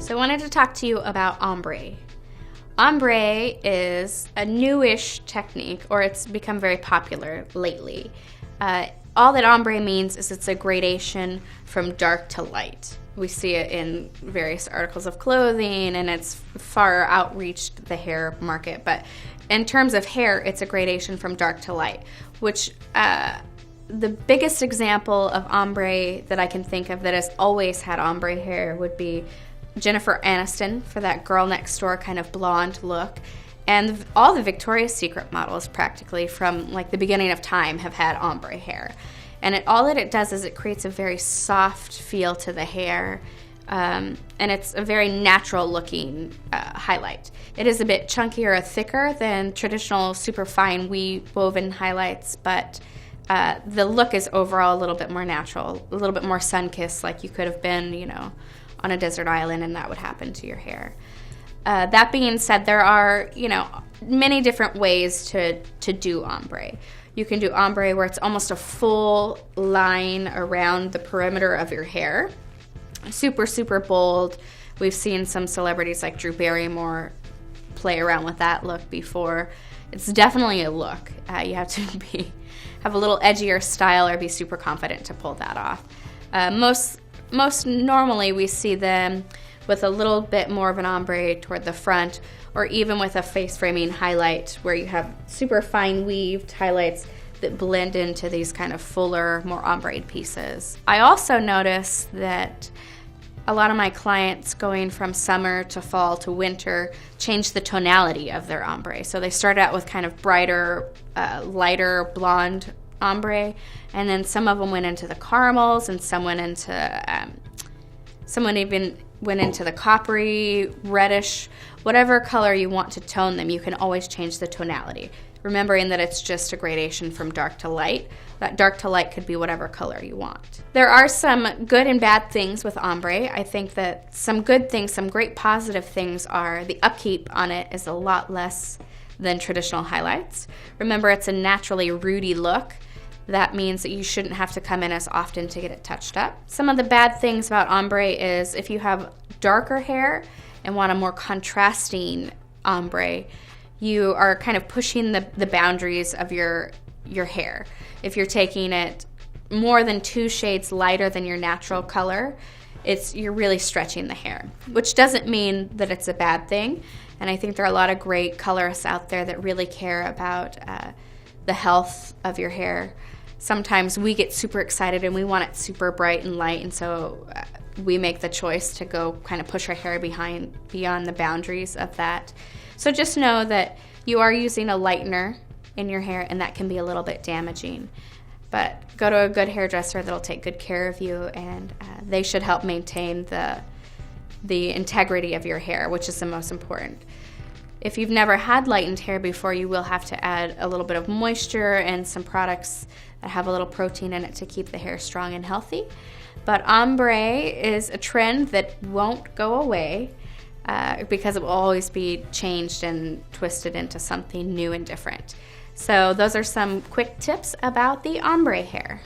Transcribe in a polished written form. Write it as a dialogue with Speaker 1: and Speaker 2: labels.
Speaker 1: So I wanted to talk to you about ombre. Ombre is a newish technique, or it's become very popular lately. All that ombre means is it's a gradation from dark to light. We see it in various articles of clothing, and it's far outreached the hair market. But in terms of hair, it's a gradation from dark to light, which the biggest example of ombre that I can think of that has always had ombre hair would be Jennifer Aniston, for that girl next door kind of blonde look. And all the Victoria's Secret models practically from like the beginning of time have had ombre hair. And all that it does is it creates a very soft feel to the hair. And it's a very natural looking highlight. It is a bit chunkier or thicker than traditional super fine weave woven highlights, but the look is overall a little bit more natural, a little bit more sun-kissed, like you could have been, on a desert island, and that would happen to your hair. That being said, there are, many different ways to do ombre. You can do ombre where it's almost a full line around the perimeter of your hair. Super, super bold. We've seen some celebrities like Drew Barrymore play around with that look before. It's definitely a look. You have to have a little edgier style or be super confident to pull that off. Most normally we see them with a little bit more of an ombre toward the front, or even with a face framing highlight where you have super fine weaved highlights that blend into these kind of fuller, more ombre pieces. I also notice that a lot of my clients going from summer to fall to winter change the tonality of their ombre. So they start out with kind of brighter, lighter blonde ombre, and then some of them went into the caramels, and someone even went into the coppery, reddish, whatever color you want to tone them. You can always change the tonality, remembering that it's just a gradation from dark to light. That dark to light could be whatever color you want. There are some good and bad things with ombre. I think that some good things, some great positive things are the upkeep on it is a lot less than traditional highlights. Remember, it's a naturally rooty look. That means that you shouldn't have to come in as often to get it touched up. Some of the bad things about ombre is if you have darker hair and want a more contrasting ombre, you are kind of pushing the boundaries of your hair. If you're taking it more than 2 shades lighter than your natural color, you're really stretching the hair, which doesn't mean that it's a bad thing. And I think there are a lot of great colorists out there that really care about the health of your hair. Sometimes we get super excited and we want it super bright and light, and so we make the choice to go kind of push our hair beyond the boundaries of that. So just know that you are using a lightener in your hair, and that can be a little bit damaging. But go to a good hairdresser that'll take good care of you, and they should help maintain the integrity of your hair, which is the most important. If you've never had lightened hair before, you will have to add a little bit of moisture and some products that have a little protein in it to keep the hair strong and healthy. But ombre is a trend that won't go away because it will always be changed and twisted into something new and different. So those are some quick tips about the ombre hair.